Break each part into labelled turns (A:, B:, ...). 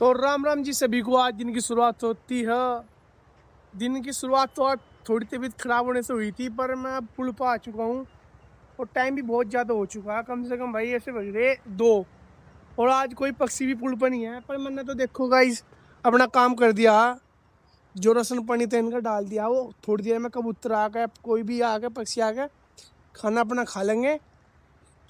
A: तो राम राम जी सभी को। आज दिन की शुरुआत होती है। दिन की शुरुआत तो आज थोड़ी तबीयत खराब होने से हुई थी, पर मैं अब पुल पर आ चुका हूँ और टाइम भी बहुत ज़्यादा हो चुका है। कम से कम भाई ऐसे बज रहे 2 और आज कोई पक्षी भी पुल पर नहीं है। पर मैंने तो देखो गाइस अपना काम कर दिया। जो रसन पानी था इनका डाल दिया। वो थोड़ी देर में कबूतर आ गए, कोई भी आ गए, पक्षी आ गए, खाना अपना खा लेंगे।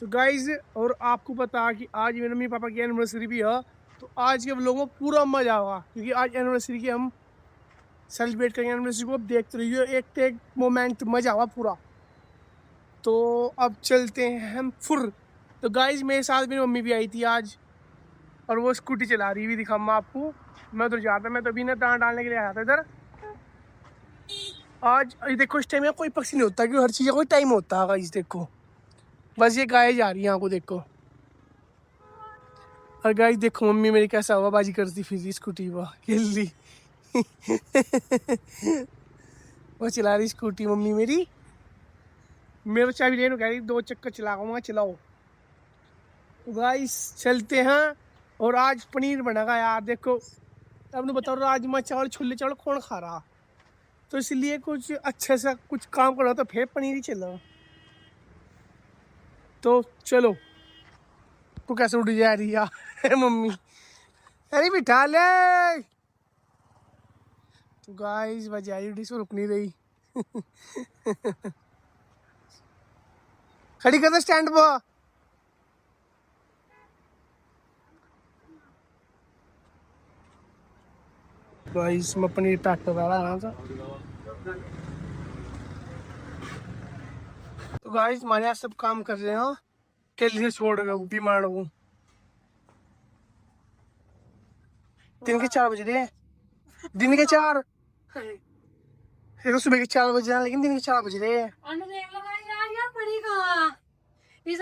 A: तो गाइज और आपको पता है कि आज मेरे मम्मी पापा की एनिवर्सरी भी है। तो आज के व्लॉग में पूरा मजा होगा क्योंकि आज एनिवर्सरी की हम सेलिब्रेट करेंगे। एनिवर्सरी को अब देखते रहिए, एक तो एक मोमेंट मजा होगा पूरा। तो अब चलते हैं हम फुर। तो गाइज मेरे साथ मेरी मम्मी भी आई थी आज और वो स्कूटी चला रही हुई दिखाऊंगा आपको। मैं उधर जाता, मैं तो अभी ना दाना डालने के लिए आया था इधर। आज ये देखो इस टाइम में कोई पक्षी नहीं होता क्योंकि हर चीज़ का कोई टाइम होता है। गाइज देखो बस ये गाय जा रही है, यहाँ को देखो। और गाइस देखो मम्मी मेरी कैसा हवाबाजी करती फिर रही स्कूटी पर खेल ली। वो चला रही स्कूटी मम्मी मेरी। मेरे चाबी लेने कह रही 2 चक्कर चलाऊंगा, चलाओ। गाइस चलते हैं। और आज पनीर बनेगा यार। देखो अब बताओ राजमा चावल छोले चावल कौन खा रहा, तो इसलिए कुछ अच्छे से कुछ काम करो तो फिर पनीर ही चलो। तो चलो को कैसे उड़ जा रही है मम्मी, अरे बिठा ले। तो गाइस बजाई उड़ी से रुक नहीं रही। खड़ी कर दे स्टैंड पर। गाइस मैं पनीर पैक करवा रहा था। तो गाइस हमारे यहाँ सब काम कर रहे हैं के लिए छोड़ गए बीमार हूँ। दिन के 4 बज रहे हैं, दिन के 4। देखो सुबह के 4 बज रहे हैं लेकिन दिन के 4 बज रहे हैं।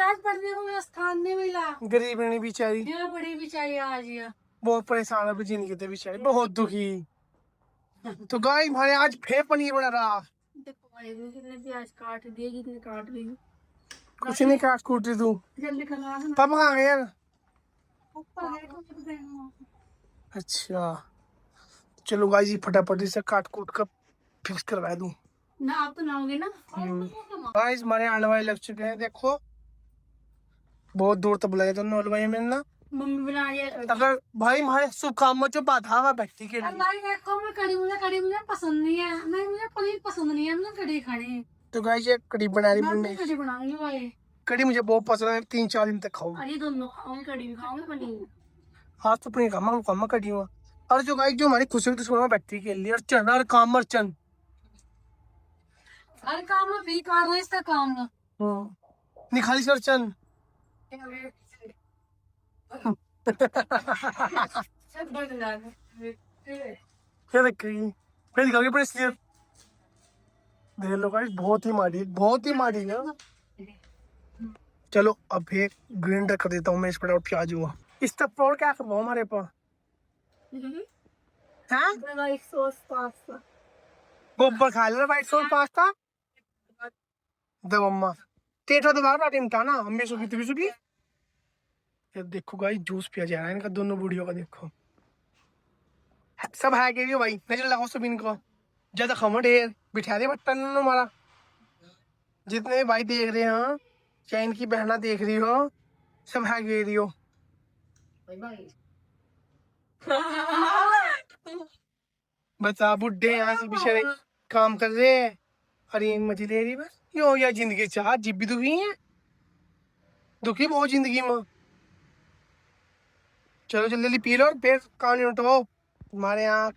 B: आज पढ़ने को मेरा स्थान नहीं मिला।
A: गरीब नहीं बेचारी,
B: ये बड़ी बेचारी आज ये
A: बहुत परेशान है जिंदगी थे बेचारी, बहुत दुखी। तो गाइस हमारे आज फिर पनीर बना रहा।
B: देखो भाई कितने प्याज काट दिए, कितने काट दी।
A: कुछ नहीं काट कूट रही तू।
B: जल्दी करवा दो।
A: पापा कहाँ गए यार?
B: ऊपर है तो
A: अच्छा चलो गाइस ये फटाफट से काट कूट कर फिक्स करवा दूं
B: ना। आप तो लाओगे ना
A: गाइस। हमारे हलवाई लग चुके हैं देखो, बहुत दूर तक बुलाया दोनों हलवाई में ना।
B: मम्मी बना रही है।
A: अगर भाई हमारे शुभ काम में जो बाधा हुआ व्यक्ति के लिए।
B: भाई देखो मैं कड़ी मुझे पसंद नहीं है। नहीं मुझे पनीर पसंद नहीं है, मुझे कड़ी खानी है।
A: तो गाइस ये कड़ी बना रही
B: मैं
A: मैं।
B: कड़ी बनाऊंगी भाई।
A: कड़ी मुझे बहुत पसंद है, 3-4 दिन तक खाऊं।
B: अरे दोनों खाऊंगी, कड़ी भी खाऊंगी पनीर।
A: हाँ तो अपनी काम कड़ी हुआ। और जो गाइस जो हमारी खुशी दुश्मन व्यक्ति के लिए अर्चन और काम अर्चन।
B: हर काम में भी कर रहे इसका काम ना।
A: निखाली से अर्चन। क्या देख रही फिर दिखाओगे पर इसलिए देख लो गाइस, बहुत ही माड़ी है। चलो अब एक ग्राइंडर कर देता हूँ मैं इस पर और प्याज हुआ इस तक और क्या करवाऊँ हमारे पास
B: व्हाइट सॉस पास्ता।
A: गोबर खा ले व्हाइट सॉस पास्ता। दो अम्मा टेटो दबा रहा टीम था ना, अम्मी सुखी तभी सुखी। यार देखो गाइस जूस पिया जा रहा है इनका दोनों बूढ़ियों का। देखो सब है के भाई, नजर लगाओ सब इनको। ज्यादा खमो ढेर बिठा दे बट्टन हमारा। जितने भी भाई देख रहे हैं चाहे इनकी बहना देख रही हो, सब है गे रही हो। बता बुढ़े यहाँ से बेचारे काम कर रहे हैं। अरे मजे ले रही बस ये हो गया जिंदगी चाह जीप भी दुखी है, दुखी बहुत जिंदगी में। चलो जल्दी जल्दी पी लो और फिर काम नहीं उठाओ। हमारे यहाँ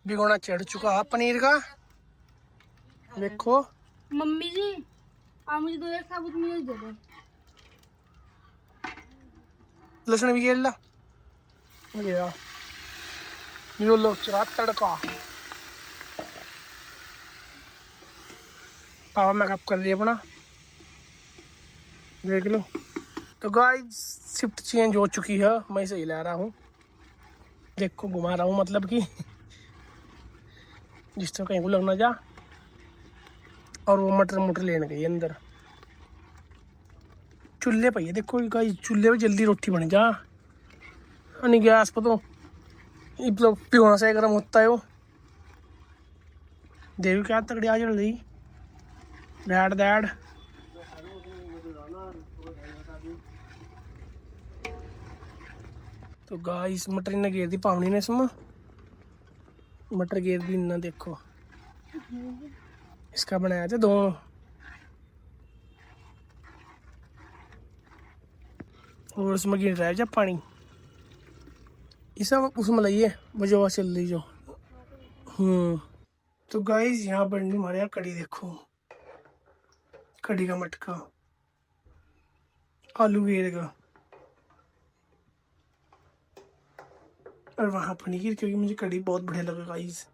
A: भिगोना चढ़ चुका है पनीर का। देखो
B: मम्मी जी आप मुझे 2 एक साबुत मिर्च दे दो।
A: लहसुन भी घेर ला यो लो चढ़ा तड़का। पावा मैं कब कर लिया अपना देख लो। तो गाइस शिफ्ट चेंज हो चुकी है, मैं सही ला रहा हूँ। देखो घुमा रहा हूँ मतलब कि जिस तरह कहीं को लगना जा। और वो मटर लेने गई अंदर चूल्हे पे। ये देखो गाइस चूल्हे पे जल्दी रोटी बन जा, नहीं गैस पर तो पिघोना से गर्म होता है वो। देखो क्या तगड़ी आ चल रही डैड डैड। तो गाइस मटर ने घेर दी पावनी ने इसमें, मटर घेर दी ना देखो। इसका बनाया था दो। और उसमें गिर रहा है जब पानी इसा उसमें लइए वजह चल रही जो। तो गाइस यहाँ पर हमारे यहाँ कड़ी देखो, कड़ी का मटका आलू घेर का, और वहाँ पनीर, क्योंकि मुझे कड़ी बहुत बढ़िया लगा गाइस।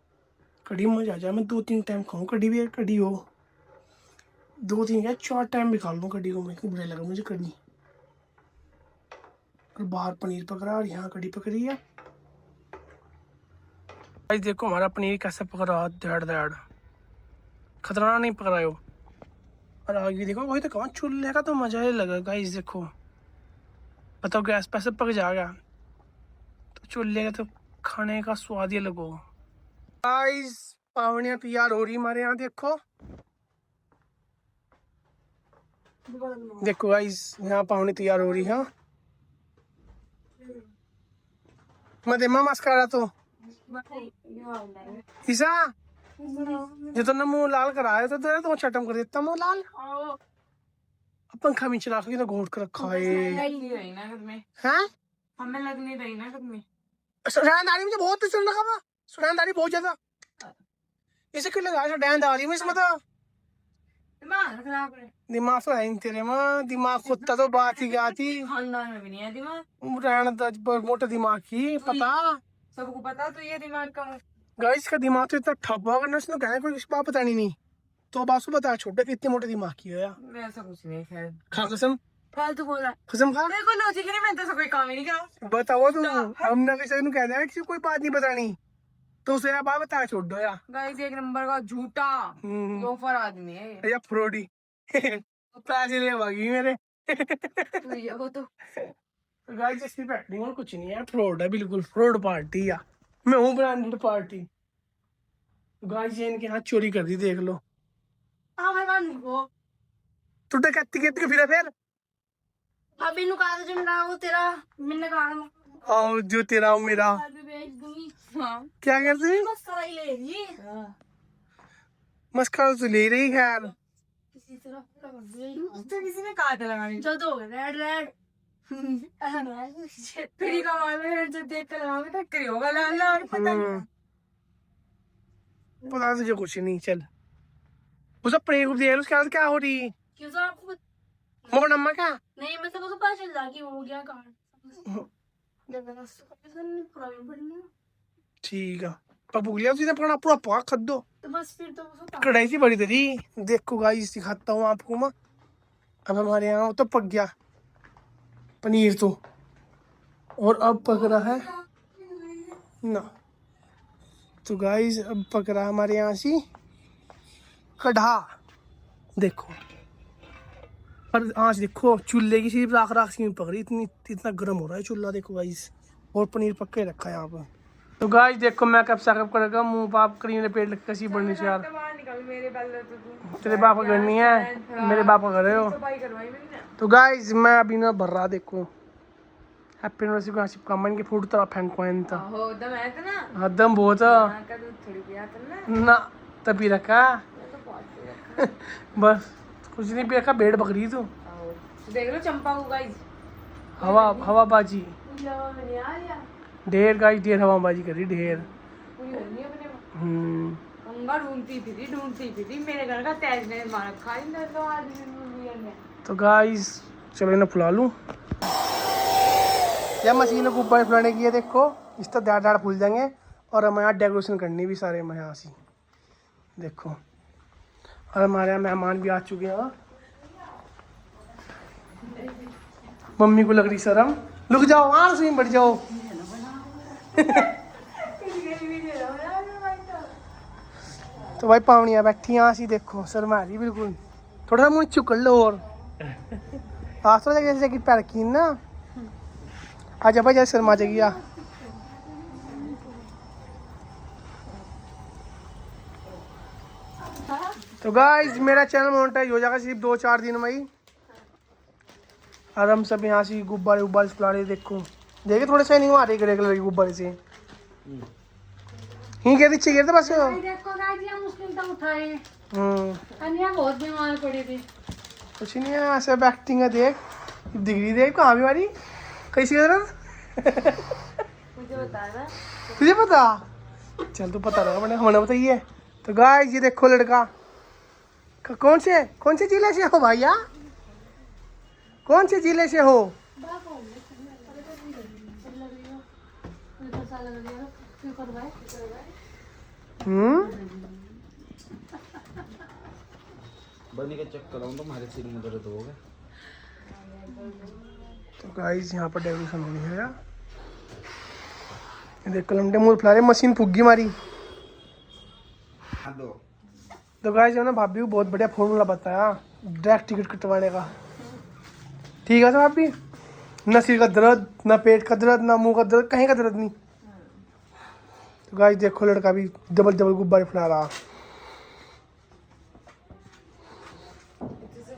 A: कड़ी मजा आ जाए, मैं 2-3 टाइम खाऊं कड़ी भी, कड़ी हो 2-3 क्या 4 टाइम भी खा लूँ कड़ी को, मेरे को बढ़िया लगा मुझे कड़ी। और बाहर पनीर पक रहा है और यहाँ कड़ी पक रही है। गाइस देखो हमारा पनीर कैसे पक रहा है, दड़ दड़ खतरनाक नहीं पक रहा है वो। और आगे देखो वही तो कहाँ चूल्हे का तो मजा ही लगा गाइस। देखो बताओ गैस पैसे पक जाएगा तो चूल्हे का तो खाने का स्वाद ही अलग होगा। गाइस पावनियाँ तैयार हो रही हमारे यहाँ देखो। देखो गाइस यहाँ पावनी तैयार हो रही है। मैं दे मस्कारा तो ईसा जो तो ना मुंह लाल कराया तो तेरा तो चटम कर देता मुंह लाल। पंखा में चला के तो घोट कर रखा है। हैं
B: हमें लग नहीं रही ना कभी।
A: सुनानदारी मुझे बहुत पसंद लगा, सुनानदारी बहुत ज्यादा। इसे क्यों लगाया सुनानदारी में इसमें तो
B: दिमाग खराब है।
A: दिमाग तो है नहीं तेरे में, दिमाग कुत्ता तो बात ही क्या थी।
B: खानदान में भी नहीं है दिमाग,
A: रहना तो मोटे दिमाग की पता
B: सबको पता तो ये दिमाग का।
A: गाइस का दिमाग तो इतना ठप्पा करना उसने कहना कोई बात पता नहीं तो बात को बता छोटे कितने मोटे दिमाग की है।
B: मैं ऐसा कुछ नहीं खैर,
A: खा कसम
B: फालतू बोला
A: कसम खा।
B: मेरे को लॉजिक नहीं, मैं तो कोई काम ही नहीं करा।
A: बताओ तुम, हमने किसी को कहना है किसी कोई बात नहीं बतानी तो उसे आप बात बता छोड़ दो यार।
B: गाइस एक नंबर का झूठा लोफर आदमी है
A: या फ्रॉडी पैसे ले भागी मेरे।
B: वो तो
A: गाइस इसकी बैटिंग और कुछ नहीं है, फ्रॉड है बिल्कुल, फ्रॉड पार्टी या मैं हूँ ब्रांडेड पार्टी। गाइस ये इनके हाथ चोरी कर दी देख लो।
B: हाँ भाई मान को
A: तू तो कहती कहती फिर
B: अभी नु कहा जो मेरा वो तेरा मैंने कहा
A: आओ जो तेरा हो मेरा
B: बेच दूंगी। हाँ
A: क्या करती है
B: मस्करा ही ले रही है,
A: मस्करा तो ले रही खैर।
B: किसी तरह पूरा कर दिया तो किसी ने कहा था लगाने जो तो रेड रेड फ्री का माल में जो देख कर लगावे तो करी होगा लाल लाल पता नहीं
A: पता तुझे कुछ नहीं। चल उसे प्रेम दे उसके बाद क्या हो रही
B: क्यों तो आपको
A: मोर नम्मा क्या
B: नहीं मैं तो पता चल रहा कि हो गया कार्ड पूरा बढ़िया।
A: ठीक है पप्पू लिया तुझे पकड़ा पूरा पाक खद दो
B: तो बस फिर तो वो
A: कढ़ाई सी बड़ी तेरी। देखो गाइस दिखाता हूँ आपको मैं। अब हमारे यहाँ तो पक गया पनीर तो, और अब पक रहा है ना। तो गाइस अब पक रहा है हमारे यहाँ सी कढ़ा। देखो पर आँच देखो चूल्हे की सिर्फ राख राख सी पक रही, इतना गर्म हो रहा है चूल्हा देखो गाइस। और पनीर पक के रखा है यहाँ पर। तो गाइस देखो मैं कब साकब करेगा मुंह पाप क्रीम ने पेट कैसी बढ़नी से यार। तेरे बाप का घर नहीं है मेरे बाप का घर है वो। तो गाइस मैं अभी ना भर रहा देखो हैप्पी एनिवर्सरी को चिपका मन के फूट तरह फेंको था
B: हो दम है तो ना
A: एकदम बहुत
B: थोड़ी पिया तो
A: ना तभी रखा बस कुछ नहीं भी रखा भेड़ बकरी तू
B: देख लो चंपा को गाइस
A: हवा हवा बाजी
B: नहीं आ रहा
A: ढेर गाइस ढेर हवा बाजी करी ढेर।
B: पूरी होनी अपने अंगा ढूंढती फिरी मेरे घर का तेज ने मार खा इंदर तो आदमी ने।
A: तो गाइस चलो इन्हें फुला लूँ। यह मशीन को ऊपर फुलाने की है देखो, इस तरह दाढ़ दाढ़ फूल जाएंगे। और हमारे यहाँ डेकोरेशन करनी भी सारे हमारे यहाँ से देखो। और हमारे यहाँ मेहमान भी आ चुके हैं। मम्मी को लग रही शर्म, रुक जाओ वहाँ से बढ़ जाओ। तो भाई पावनियाँ बैठी यहाँ सी देखो शर्मा रही बिल्कुल, थोड़ा सा मुँह चुक लो और आज थोड़ा जैसे कि पैर की ना आज भाई जैसे शर्मा जाएगी। तो गाइस मेरा चैनल मोनेटाइज हो जाएगा सिर्फ 2-4 दिन में ही। और हम सब यहाँ से गुब्बारे उब्बारे फुला रहे, देखो देखे थोड़े शाइनिंग आ रही ग्रे कलर के गुब्बारे से। ही कहते नीचे गिरते बस।
B: देखो गाइस ये मुश्किल तो उठाए। अन्या बहुत बीमार पड़ी थी।
A: कुछ नहीं है, ऐसे एक्टिंग है, देख दिख रही, देख कहाँ बीमारी कैसी है।
B: मुझे बता ना,
A: तुझे पता? चल तू पता लगा, मैंने हमें बताइए। तो गाइस ये देखो लड़का, कौन से जिले से हो भैया? कौन से जिले से हो?
C: बनी का चेक कराऊं तो हमारे सिर में दर्द होगा।
A: तो गाइस यहाँ पर डेकोरेशन होनी है यार। ये देख कलमटे मूल फुला रहे, मशीन फुग्गी मारी। तो गाइस जो ना भाभी को बहुत बढ़िया फॉर्मूला बताया डायरेक्ट टिकट कटवाने का। ठीक है भाभी, न सिर का दर्द, न पेट का दर्द, न मुंह का दर्द, कहीं का दर्द नहीं। तो गाइस देखो लड़का भी डबल डबल गुब्बारे फुला रहा।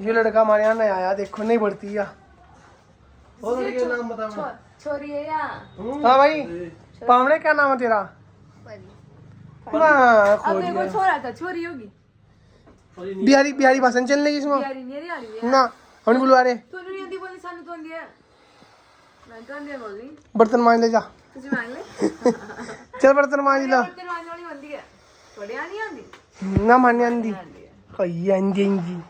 A: ये लड़का हमारे यहाँ नया आया, देखो नहीं बढ़ती या। और लड़के का नाम बता।
B: छोरी है या?
A: हाँ भाई, पावने क्या नाम है तेरा?
B: अब देखो छोरा था, छोरी होगी।
A: बिहारी भाषण चलने की इसमें
B: बिहारी नहीं आ रही है
A: ना, हम नहीं बुलवा रहे।
B: तू नहीं आती बोली, सानू तो आंदी है। मैं तो आंदी बोल रही,
A: बर्तन मांज ले जा।
B: तुझे मांग ले।
A: चल बर्तन मांज लो।
B: बर्तन मांजने वाली बंदी है, थोड़ी आनी आंदी।
A: ना मान्य आंदी
B: आंदी है।
A: कही आंदी आंदी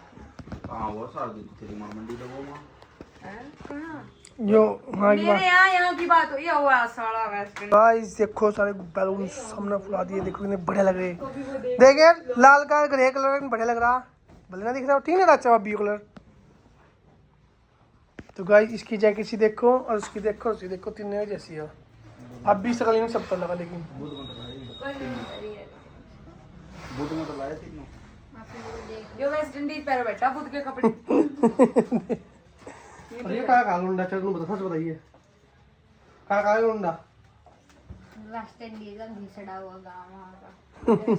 C: हां वो सार दी तेरी मां मंडी तो वो मां
B: हैं? कहाँ?
A: जो वहाँ की
B: मेरे यहाँ की बात हुई है, हुआ साला वैसे।
A: गाइस देखो सारे बैलून सामने फुला दिए, देखो कितने बढ़िया लग रहे। देखे लाल का ग्रे कलर बढ़िया लग रहा, भले ना दिख रहा ठीक है, अच्छा ब्लू कलर। तो गाइस इसकी जैकेट सी देखो और उसकी देखो और उसकी देखो, तीनों जैसी है। अब भी सकल में सब पर लगा, लेकिन
C: बुध में तो लाए तीनों।
B: जो वेस्ट इंडीज पैर बैठा बुध के कपड़े।
A: ये कहाँ काला उंडा? चल तुम बता, सच बताइए कहाँ काला उंडा?
D: वेस्ट इंडीज का घिसड़ा हुआ गाँव वहाँ का।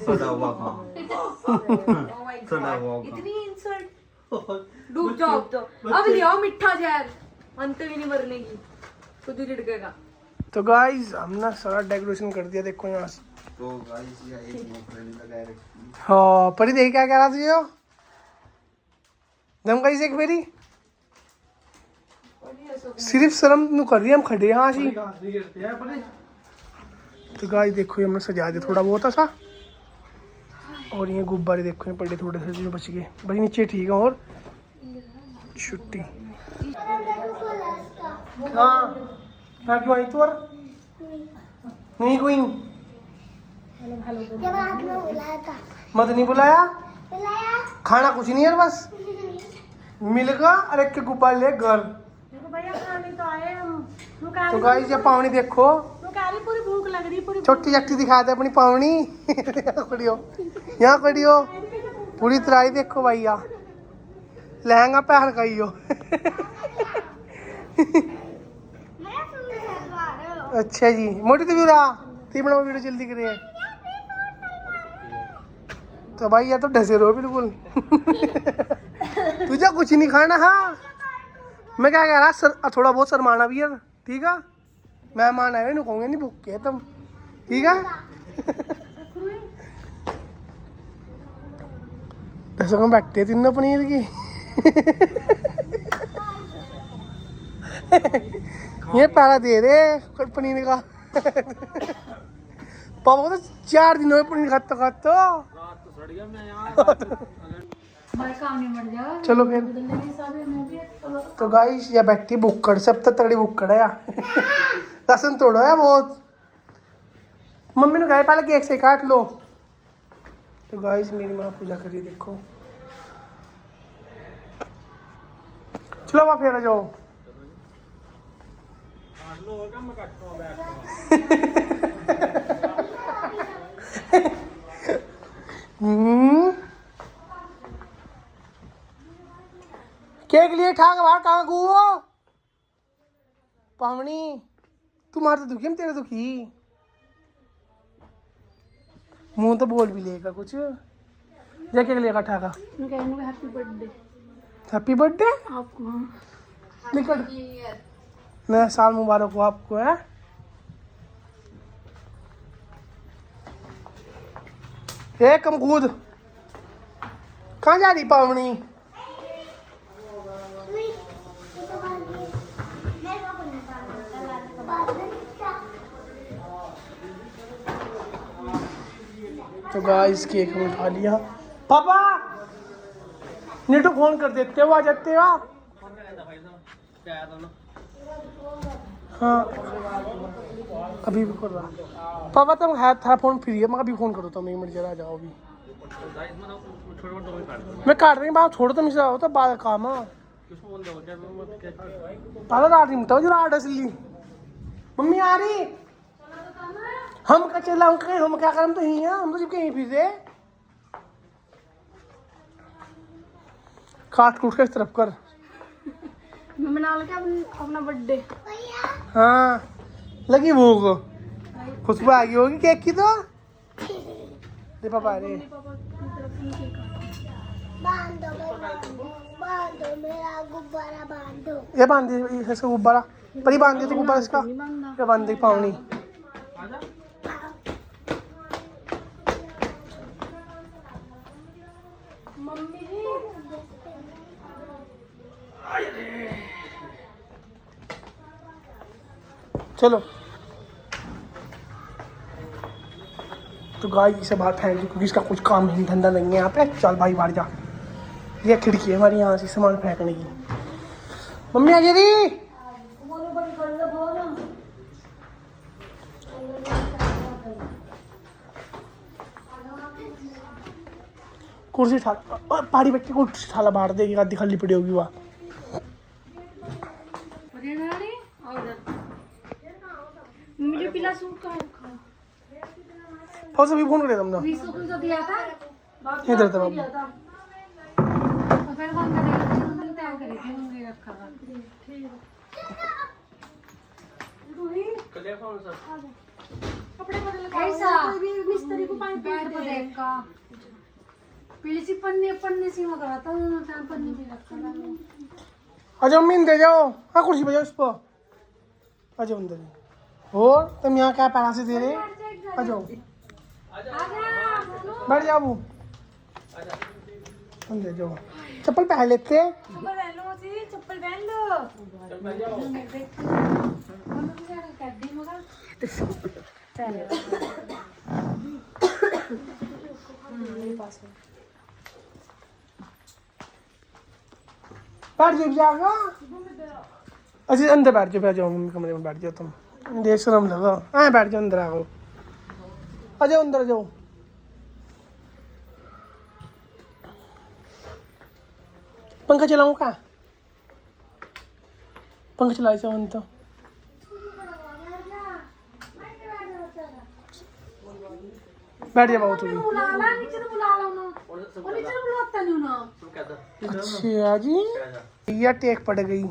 C: सड़ा हुआ काम।
B: Oh my
C: सड़ा
B: God,
C: हुआ काम।
B: इतनी इंसल्ट। डूब जाओ अब तो। अब ले आओ मिठा जहर, अंत भी नहीं मरने की, खुद ही रिड़केगा।
A: तो गाइस हमने सारा डेकोरेशन कर दिया, देखो यहाँ से।
C: तो गाइस ये एक मोफरेली लगाए रखी।
A: हाँ परी देखी क्या कह रहा थी यो? दम कैसे फेरी सिर्फ शर्म नु कर रही हम खड़े यहाँ से। तो गाइस देखो ये हमने सजा दिया थोड़ा बहुत ऐसा, और ये गुब्बारे देखो ये पड़े थोड़े से जो बच गए भाई नीचे, ठीक है। और छुट्टी हाँ क्या क्यों आई तू? और नहीं कोई मत नहीं बुलाया, खाना कुछ नहीं है बस मिलेगा। और एक के गुब्बारे ले घर।
B: भैया खाने तो आए हम।
A: तो गाइस ये पावनी देखो,
B: पूरी भूख लग रही, पूरी
A: छोटी चट्टी दिखा दे अपनी पावनी। यहाँ खड़ी हो, यहाँ खड़ी हो, पूरी तराई देखो भैया, लहंगा पहन गई हो। अच्छा जी मोटी तो रहा ती बना वीडियो जल्दी करे। तो भाई यार तो ढसे रहो बिल्कुल। तुझे कुछ नहीं खाना। हाँ मैं क्या कह रहा थोड़ा बहुत शर्माना भी है, ठीक है। मेहमान आए नहीं कहूँगे नहीं भूखे तुम, ठीक है। दसों में बैठे तीनों पनीर की। ये पैरा दे दे पनीर का। पापा तो 4 दिन हुए पनीर खाता खाता। चलो फिर। तो गाइस ये बैठी बुक्कड़, सब तो तगड़ी बुक्कड़ है यार। लहसुन तोड़ो है बहुत। मम्मी ने कहा पहले केक से काट लो। तो गाइस मेरी माँ पूजा करिए देखो। चलो वहाँ फिर आ जाओ। केक लिए ठाक बाहर कहाँ गु पावनी? तुम्हारे तो दुखी हम तेरे दुखी। मुंह तो बोल भी लेगा कुछ। जय के लिए कटा का
B: हैप्पी बर्थडे
A: हैप्पी बर्थडे
B: आपको। हाँ
A: निकट नया साल मुबारक हो आपको है। ए कमकूद कहाँ जा रही पावनी? तो गाइस केक हम उठा लिया। पापा नीटू फोन कर देते हो, आ जाते हो। हाँ अभी भी कर रहा। पापा तुम है था फोन फ्री है, मैं अभी फोन करो तुम, 1 मिनट जरा आ जाओ अभी। मैं काट रही बात छोड़ो तुम, इसे होता बात काम है। पहले रात नहीं बताओ जरा आठ असली मम्मी आ रही। हम क्या चला हम क्या करें, तो यही है, हम तो जब कहीं फिर से काट कूट के इस तरफ कर।
B: मैं बना लगा अपना बर्थडे।
A: हाँ लगी भूख, खुशबू आ गई होगी केक की। तो दे पापा रे
D: बांधो मेरा गुब्बारा बांधो।
A: ये बांध दे ऐसे गुब्बारा पर ही बांध दे तो गुब्बारा इसका ये बांध दे पावनी। चलो तो गाय इसे बाहर फेंक दो क्योंकि इसका कुछ काम नहीं धंधा नहीं है यहाँ पे। चल भाई बाहर जा, ये खिड़की है हमारी यहाँ से सामान फेंकने की। मम्मी आ गई। कुर्सी उठा पहाड़ी बच्चे को उठाला बाहर देगी, आधी खाली पड़ी होगी वहाँ।
B: मुझे पिला सूप का रखा
A: और सभी फोन करे तुमने
B: विशु को जो दिया था
A: इधर था बाबू।
B: तो फिर कौन करेगा, तुमने तैयार करी थी मुझे रखा था। कपड़े बदल के
D: ऐसा
B: मिस्त्री को पानी
D: बेड पर देख का पीली सी पन्नी सी मगा था, उन्होंने पन्नी भी रखा था।
A: अच्छा मम्मी दे जाओ। हाँ कुर्सी पे जाओ उस पर आ जाओ अंदर। और तुम यहाँ क्या पैरा से दे रहे? आ जाओ बैठ जाओ अबू अंदर जाओ। चप्पल पहन लेते हैं।
B: चप्पल पहन लो मौसी, चप्पल पहन लो।
A: बैठ जाओ जाएगा। अच्छा अंदर बैठ जाओ मम्मी कमरे में बैठ जाओ तुम, देख शर्म लगा। हाँ बैठ जाओ अंदर आओ, आ जाओ अंदर जाओ। पंखा चलाऊं क्या? पंखा चला जाओ तो बैठ जा बाबू तुम।
B: बुलाला नीचे तो बुलाला ना, और नीचे तो बुलाता नहीं ना।
A: अच्छा जी भैया टेक पड़ गई,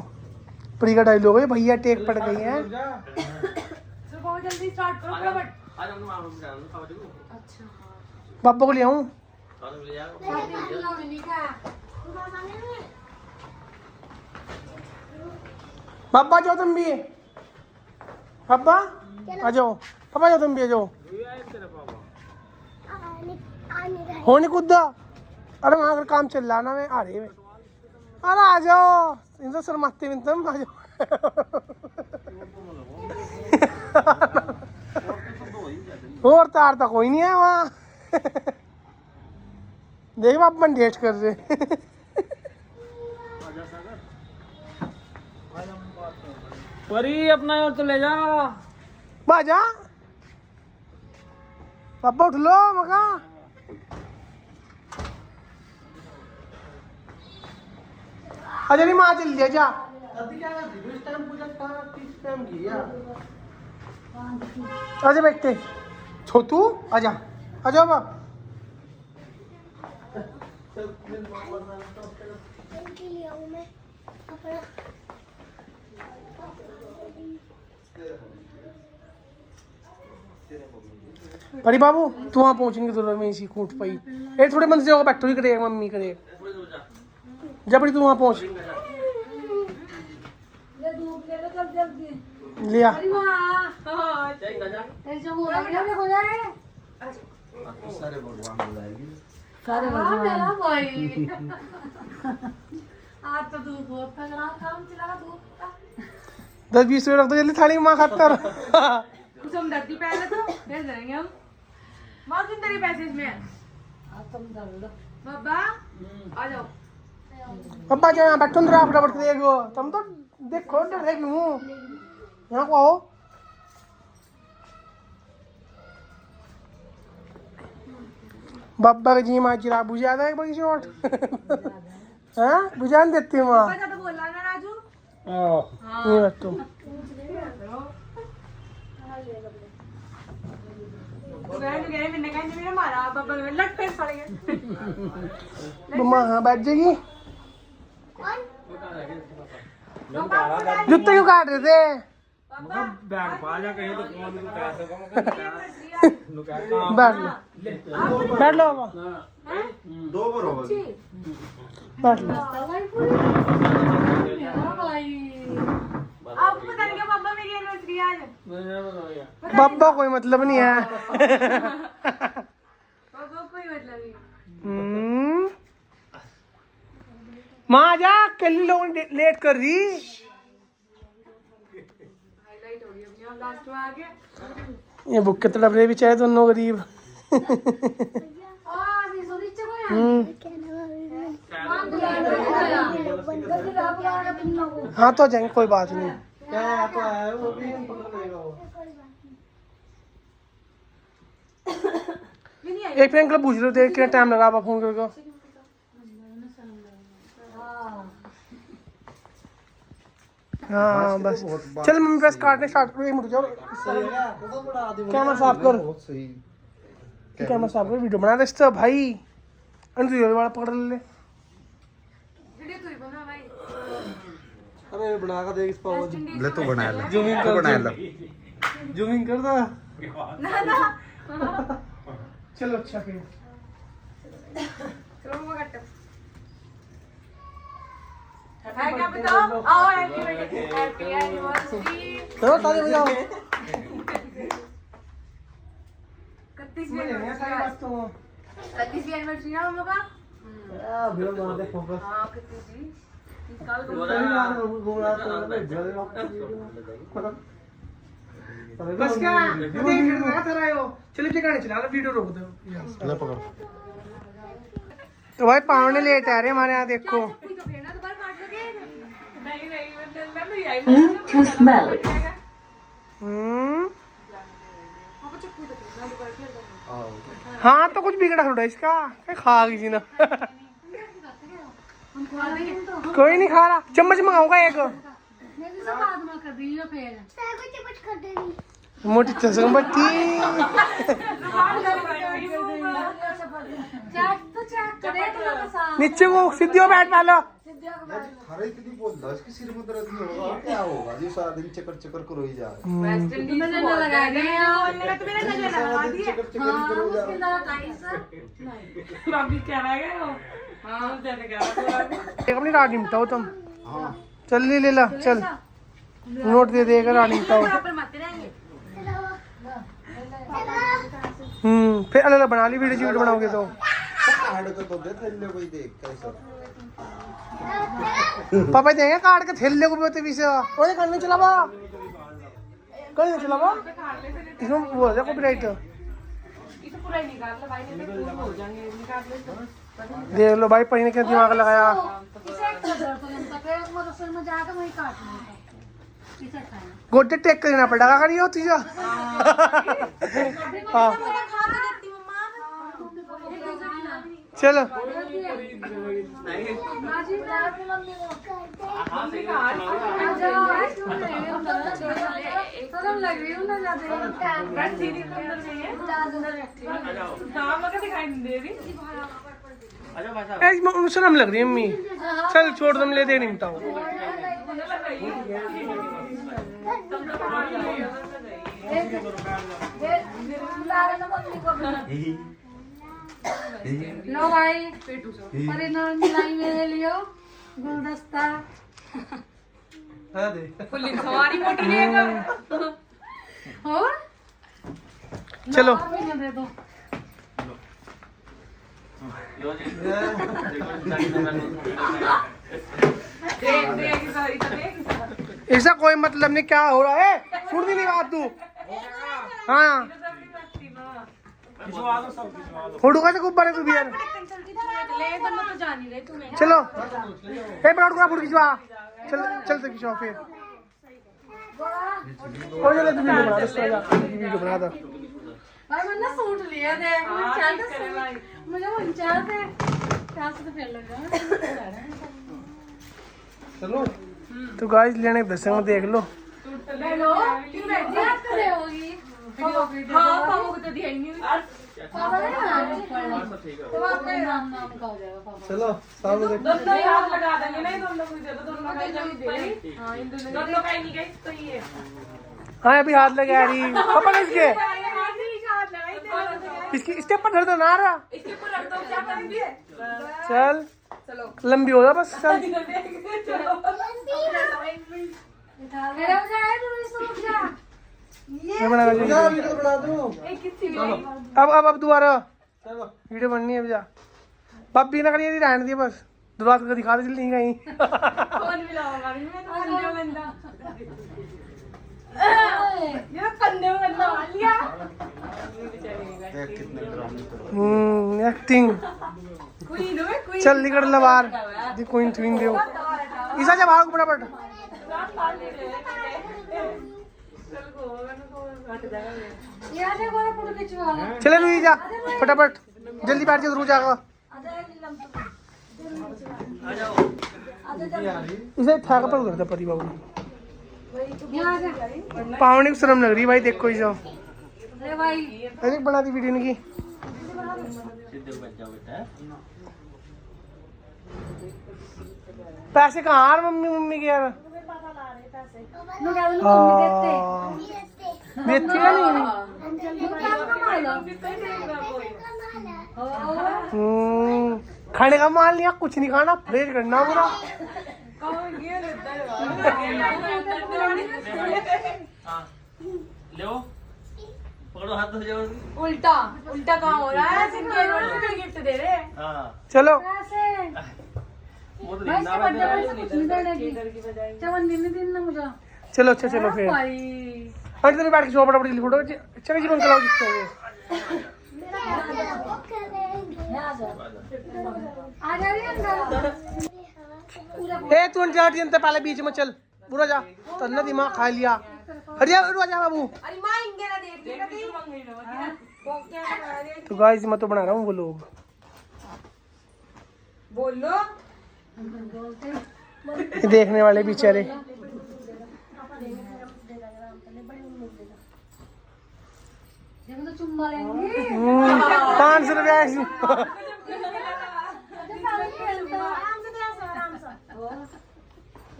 A: प्री का डायलॉग है भैया टेक पड़ गई है।
B: सुबह जल्दी स्टार्ट करो फटाफट। अच्छा
A: पापा को ले आऊं? पापा जाओ तुम भी, पापा आ जाओ, पापा जाओ तुम भी आ जाओ। हो नहीं कूदा। अरे वहाँ अगर काम चल रहा ना मैं आ रही है। अरे आ जाओ, इधर शर्माते में तुम आ जाओ। और तार तो कोई नहीं है वहाँ। देख पापा डेट कर रहे।
E: परी अपना और तो ले जा।
A: बाजा पापा उठ लो मका। अजय नहीं माँ चल जा। अभी क्या कर रही हो? इस टाइम पूजा किस टाइम की है? आजा बैठते छोटू आजा आजा बाबा। परी बाबू तू वहाँ पहुँचेंगे तो मैं इसी खूंट पाई ये थोड़े मन से होगा बैठो ही करेगा मम्मी करे जब तू वहाँ पहुँच
D: ले धूप ले लो जल्दी जल्दी
A: लिया
D: अरे वाह तेरे जो हो जाए
C: सारे भगवान हो जाएगी
D: सारे मेरा भाई आज तो धूप बहुत तगड़ा काम चला धूप का
A: 10-20 रुपये रख दो जल्दी थाली में माँ खाता
B: कुछ हम धरती पहले तो फिर जाएंगे हम माँ किन तेरे पैसे इसमें
D: अब तुम कर लो
B: बाबा आ जाओ
A: पप्पा जो यहाँ बैठो ना फटाफट से देखो तुम तो देखो डर देख लूँ यहाँ को आओ बाबा का जी माँ चिरा बुझा था एक बड़ी शॉट हाँ बुझा नहीं देती माँ
B: पापा ज्यादा बोल रहा है ना राजू
A: नहीं बैठो
B: बहन गए मैंने कहा मेरा मारा पापा ने लट पे पड़ गए
A: मम्मा हाँ बैठ जाएगी जूते क्यों काट रहे थे
E: बैग पा जा कहीं तो कौन भी पैसे
A: बैठ लो बैठ लो बाबा
C: दो बरोबर
A: बैठ लो
D: मेरा भाई
B: आपको पता नहीं क्या पापा मेरी एनिवर्सरी आज
A: बाबा कोई मतलब नहीं है
B: पापा कोई मतलब नहीं
A: माँ जा कल लोगों ने लेट कर दी
B: हाईलाइट हो गई अपनी अब लास्ट में आ गया
A: ये बुक के तड़प रहे बेचारे दोनों गरीब
D: ये सो नीचे को यार मान दिया जल्दी रात लगा तुम लोगों
A: हाँ तो जाएंगे कोई बात नहीं
E: क्या तो है वो भी
B: ये नहीं आई
A: एक फ्रेंड पूछ रहे थे कितना टाइम लगा आप फोन करके हाँ बस चल मम्मी बस काटने स्टार्ट करो 1 मिनट जाओ कैमरा साफ कर
C: बहुत सही
A: कैमरा साफ कर वीडियो बना रहे थे भाई अंदर ये वाला पकड़ ले
B: वीडियो तू ही बना भाई
E: अरे बना का देख इस पाव
B: वेस्ट इंडीज
C: ले तो बनाया ले
E: जूमिंग
C: तो बनाया
E: कर
C: ले
E: जूमिंग कर दा
B: ना ना
A: चलो अच्छा फिर
B: चलो वो कट है क्या बताओ आओ हैप्पी एनिवर्सरी
A: चलो ताली बजाओ
B: 31वीं एनिवर्सरी ना हम लोग का
E: वीडियो बना दे फोकस
B: हाँ कितनी जी इस साल को
A: बस क्या देख रहा था रहे हो चलो ये गाने चला लो वीडियो रोक दो
C: ले पकड़
A: तो भाई पावने लेट आ रहे हमारे यहाँ देखो
B: कोई तो खेलना दोबारा काट लोगे नहीं मतलब नहीं आई Bluetooth mode पापा चक्कू तो खेलना दोबारा खेल दो
A: हाँ तो कुछ बिगड़ा थोड़ा इसका क्या खा किसी ने
D: हम खा लेंगे तो
A: कोई नहीं खा रहा चम्मच मंगाऊंगा एक
D: मैं तो सब बाद में कर दी हो फिर
A: मोटी चसम बच्ची
D: चेक तो चेक करे तो लोग साथ
A: नीचे वो सीधी हो बैठ पा लो
C: अरे इतनी बोल दो इसकी सिर में दर्द नहीं होगा क्या होगा ये सारा दिन चक्कर चक्कर करो ही जा
B: वेस्ट इंडीज
D: मैंने
B: को
D: लगा दिया
B: मैंने तो मेरा नजर लगा दिया
D: हाँ उसके अंदर टाइस
B: अभी क्या रह गए हो हाँ जाने क्या
A: एक अपनी रात निपटाओ तुम
C: हां
A: चल ले ला चल नोट दे देगा रात निपटाओ
B: पर मत रहेंगे
A: फिर अलग अलग बना ली वीडियो बनाओगे तो
C: कार्ड को तो दे थैले कोई देख कैसा
A: पापा देंगे काट के थैले को भी पीछे ओए करने चला बा करने चला बा इसमें वो है कॉपीराइट
B: इसे पूरा ही निकाल लो भाई नहीं तो हो जाएंगे निकाल ले तो
A: देख लो भाई पढ़ने का दिमाग लगाया
D: इसे एक दर्द तो हम तक वो तो फिर में जाकर वही काटना है इसे खाना
A: गोटे टेक करना पड़ेगा करी होती जा हाँ
B: मेरा खा के देती मम्मा
A: चलो
D: राजी प्यार की मम्मी को शर्म लग रही हूँ ना ज्यादा
B: दिखाई नहीं दे रही
A: शर्म लग रही है मम्मी चल छोड़ दम ले दे नहीं बताओ
D: खिला रहे ना मम्मी को लो भाई परिणाम मिलाई मेरे लिए गुलदस्ता
B: फुल्ली सवारी मोटी लेगा
D: और
A: चलो
D: मम्मी दे दो
B: देख देख सारी तो देख
A: ऐसा कोई मतलब नहीं, क्या हो रहा है? सुन भी नहीं बात तू। हाँ फोटो का गुब्बारे तू भी यार।
B: ले तो मैं तो जान ही रही तुम्हें
A: चलो ए बड़ा फोटो खिंचवा। चल चल से खिंचवा फिर। और चले तू वीडियो बना दे, वीडियो बना दे।
D: भाई मैंने सूट लिया थे मुझे मंचा थे क्या से तो फेल लग रहा
A: चलो तो गाइस लेने दसंग देख लो।
D: हेलो क्यों बैठी आप करे होगी
B: हाँ पापा को तो दिया ही नहीं
D: पापा ने नाम तो आपका नाम का हो जाएगा पापा
C: चलो सामने देख।
B: दोनों ही हाथ लगा देंगे ना दोनों को दे दो दोनों का ही दे हाँ इन दोनों का ही नहीं गई तो ये
A: हाँ अभी हाथ लगा रही पापा किसके
B: हाथ लगाई
A: इसकी स्टेप पर धर दो ना रहा।
B: इसके ऊपर रख दो क्या करेंगे
A: चल
B: चलो
A: लंबी हो जा बस चल।
D: मेरा हो जाए तुम सूट जा
A: मैं बना के
C: जा वीडियो बना दो।
B: एक किसी
A: अब दोबारा
C: चलो
A: वीडियो बननी है अब जा। बाप भी ना करिए रहने दिए बस दोबारा को दिखा दे चल नहीं कहीं।
B: फोन भी लाऊंगा मैं तो कंधे में बंदा ये कंधे में बंदा मान लिया
C: देख कितने ड्रामे कर।
A: एक्टिंग
B: क्वीन हो क्वीन
A: चल निकल ला बाहर दी क्वीन ट्वीन दियो ईसा जा भाग फटाफट।
D: यार ये वाला फोटो खिंचवा लो
A: चले तू जा फटाफट जल्दी बैठ जा जरूर जाएगा। इसे था पर उधर था पति बाबू
D: यहाँ जा
A: पावनी को शर्म लग रही भाई देखो इसे।
D: ले भाई
A: अरे बना दी वीडियो की पैसे कहाँ आ रहे मम्मी मम्मी के यार
D: मैं क्या बोलूं मम्मी देते
A: देती है नहीं। खाने का माल नहीं कुछ नहीं खाना परहेज करना पूरा।
E: पकड़ो हाथ धो जाओ।
B: उल्टा उल्टा काम हो रहा है जिनके रोटी गिफ्ट दे रहे हैं
E: हाँ
A: चलो
D: कैसे
E: वो तो
D: भाई इसके बर्थडे पर कुछ नहीं देने की
B: की बजाय
D: चवन दिन दिन ना मुझे
A: चलो अच्छा चलो फिर
D: भाई
A: हट तेरे बैठ के सो फटाफट जल्दी फोटो चलो जीवन चलाओ जिसको
D: आ जा रही है अंदर
A: ए तू अंजार जनता पहले बीच में चल पूरा जा तन्ना दिमाग खा लिया हट जा बाबू।
B: अरे मां इंगे ना देख के कभी
A: तो गाइस मैं तो बना रहा हूँ वो लोग
B: बोलो
A: ये देखने वाले बेचारे
D: देखो तो चुम्मा लेंगे
A: 500 रुपया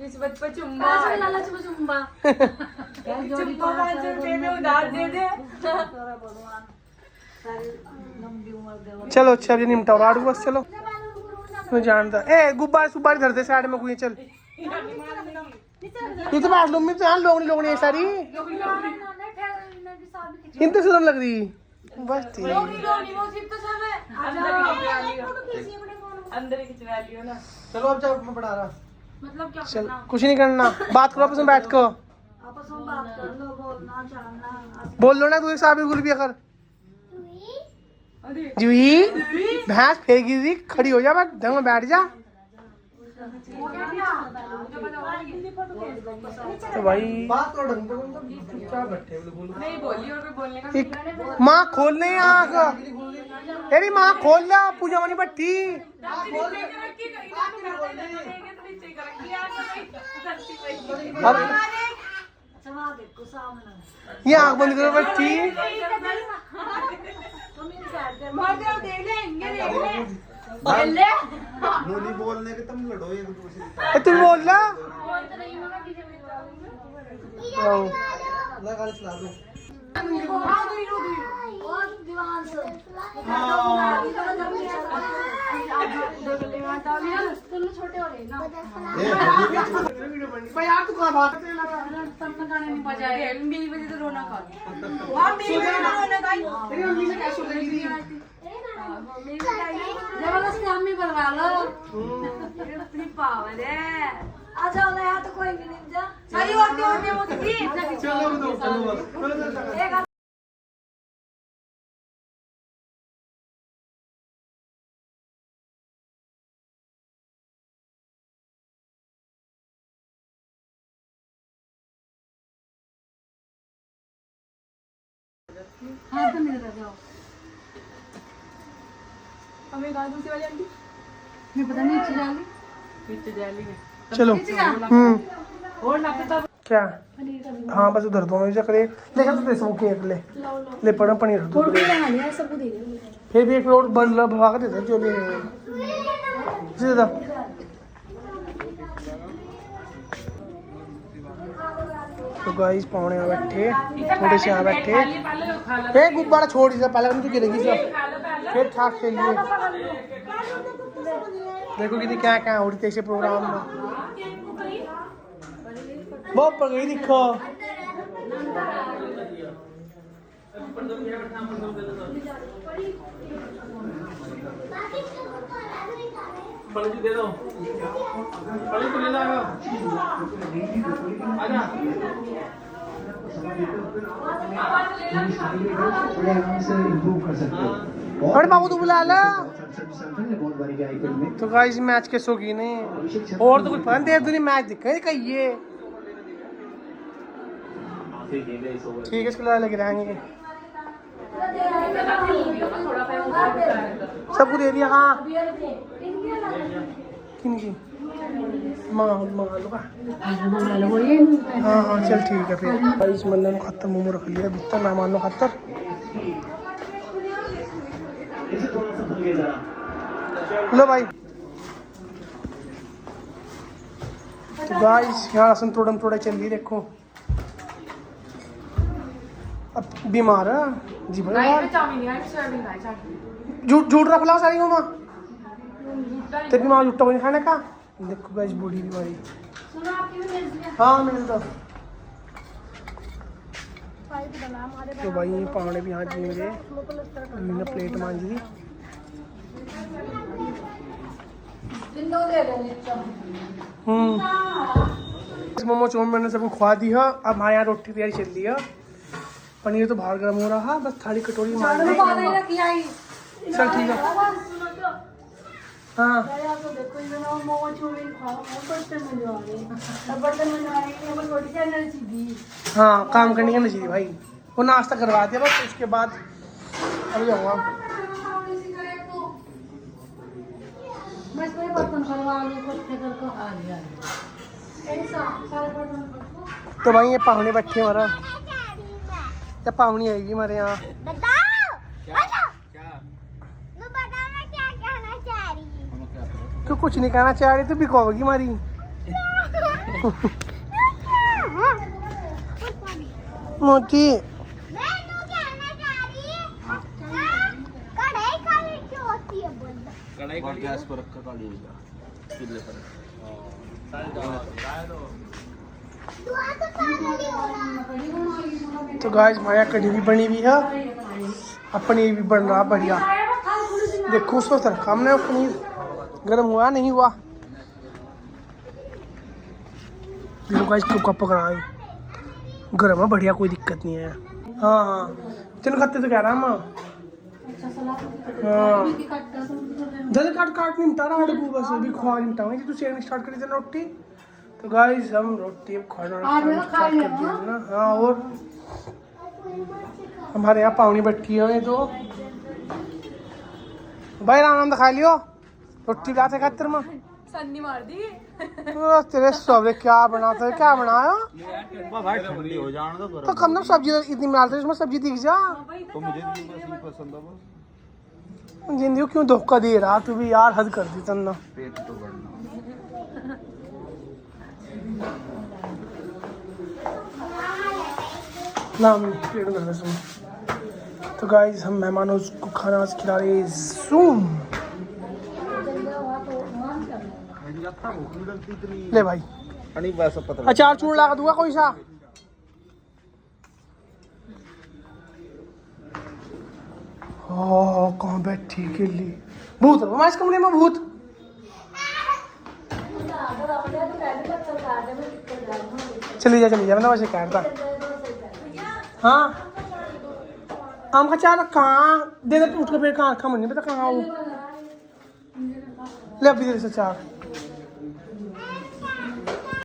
B: इस बच पे चुम्मा
D: पैसे लालच में चुम्मा
B: चुम्मा 500 रुपए में उधार दे दे
A: चलो अच्छा अभी निमटा और आड़ू बस चलो मैं जानता ए गुब्बारे सुब्बारे धर दे साइड में कोई चल ये तो बात लोग में तो यहाँ लोग नहीं सारी इन तो सुदम लग रही बस ठीक
B: लोनी वो सिर्फ तो सब है अंदर ही खिंचवा लियो ना
C: चलो अब जा मैं पढ़ा रहा।
B: मतलब क्या
A: चल कुछ नहीं करना बात करो आपस में बैठ कर
D: आपस में बात कर लो बोलना चाहना
A: बोल लो ना तू साहब बिल्कुल भी अगर जुई भैंस फेंक दी खड़ी हो जा बस ढंग में बैठ जा। तो भाई
C: बात करो ढंग से क्या बैठे बिल्कुल।
B: नहीं बोली और कोई बोलने का
A: एक माँ खोल नहीं आँख अरे माँ खोल ला पूजा वाली भट्टी अब ये आँख बंद करो भट्टी
C: मुनी बोलने के तुम लड़ो एक दूसरे से।
A: तुम बोल ला
C: लगा चला दो।
A: भाई यार तू कहाँ बात करने लगा?
D: तब मैं गाने नहीं बजा रही।
B: मेरी वजह से रोना खा हाँ मेरी वजह से रोना खाई
A: तेरी मम्मी से कैसे हो रही थी?
D: जबरदस्ती हम ही बनवा लो।
B: अपनी पावर है
D: आ जाओ ना यहाँ तो कोई भी नहीं जा।
B: सारी औरतें वो थी
A: चलो दो
D: एक हाँ तो नहीं रह जाओ।
B: हमें कहा दूसरी वाली आंटी
D: मैं पता नहीं अच्छी डाली।
B: पीछे जाली में
A: चलो
B: और ना पता
A: क्या? हाँ बस उधर दोनों जगह ले लेकर तो दे केक ले पड़ा पनीर दो फिर भी एक रोड बन रहा भगा के देते जो ले सीधा तो गाइस पौने यहाँ बैठे थोड़े से यहाँ बैठे एक गुब्बारा छोड़ दिया पहले उनको गिरेगी सब फिर ठाक खेलिए देखो कितनी क्या क्या हो रही थी ऐसे प्रोग्राम में बहुत पड़ गई दिखो
E: पलटी दे दो पलटी ले लो आजा
A: अरे बाबू तू बुला ला तो गाइस मैच के शौकीन है और तो कुछ पता नहीं देर दूनी मैच दिखा कहिए ठीक है इसको लगे रहेंगे सबको दे दिया हाँ किन की मंगा लो का हाँ हाँ चल ठीक है फिर भाई इस मल्ला खत्तर मोमो रख लिया बिस्तर मेहमान खत्तर लो भाई गाइस यहाँ रसन थोड़ा चल रही देखो अब बीमार है जी भाई झूठ रख ला सारी मामा तेरी माँ जुट्टा को नहीं खाने का देखो गाइस बूढ़ी बीमारी हाँ मिल दो तो भाई पावड़े भी यहाँ जी मेरे प्लेट मांझ दी मोमो चौम मैंने सबको खवा दी है अब हमारे यहाँ रोटी तैयारी चल रही है पनीर तो बाहर गर्म हो रहा है बस थाली कटोरी मार दी चल ठीक है हाँ हाँ काम करने का नहीं चाहिए भाई वो नाश्ता करवा दिया बस उसके बाद अभी जाऊँगा तो भाई ये पाहुने बैठे हमारा या पाहुनी आएगी हमारे यहाँ क्यों कुछ नहीं कहना चाह रही तो भी कहोगी हमारी मोटी
E: कढ़ाई को गैस पर रखकर काढ़ी चूल्हे पर
A: तो गाइस हमारे कढ़ी भी बनी हुई है अब पनीर भी बन रहा बढ़िया देखो उसको रखा हमने पनीर गर्म हुआ नहीं हुआ देखो गाइस कब पकड़ा है गर्म है बढ़िया कोई दिक्कत नहीं है हाँ हाँ तेन खाते तो कह रहा मैं हाँ जल्दी काट निपटा रहा हूँ बस अभी खा निपटा हुई तू शेयरिंग स्टार्ट करी थी ना रोटी तो गाइस हम रोटी अब खाना स्टार्ट कर दिया ना हाँ और हमारे यहाँ पावनी बैठी है तो भाई राम खा लियो रोटी लाते खातिर में
B: सन्नी मार दी
A: तेरे सब क्या बनाता है क्या बनाया
E: भाई ठंडी हो जाने दो
A: तो कम ना सब्जी इतनी मिलाते उसमें सब्जी दिख जा
E: तो मुझे भी बस ये पसंद है बस
A: जिंदगी क्यों धोखा दे रहा तू भी यार हद कर दी तन्ना
E: पेट तो बढ़ना
A: ना पेट कर रहे सुन तो गाइस हम मेहमानों को खाना खिला रहे जूम
C: लगता भूख नहीं लगती इतनी।
A: ले भाई
C: नहीं वैसा पता
A: अचार चूड़ लगा दूंगा कोई सा। ओ कहाँ बैठी गिल्ली भूत है हमारे कमरे में भूत। चली जा मैं वैसे कह रहा था। हाँ आम का चार कहाँ दे दे उठ के फिर कहाँ रखा मुझे नहीं पता कहाँ वो ले अभी दे दे चार।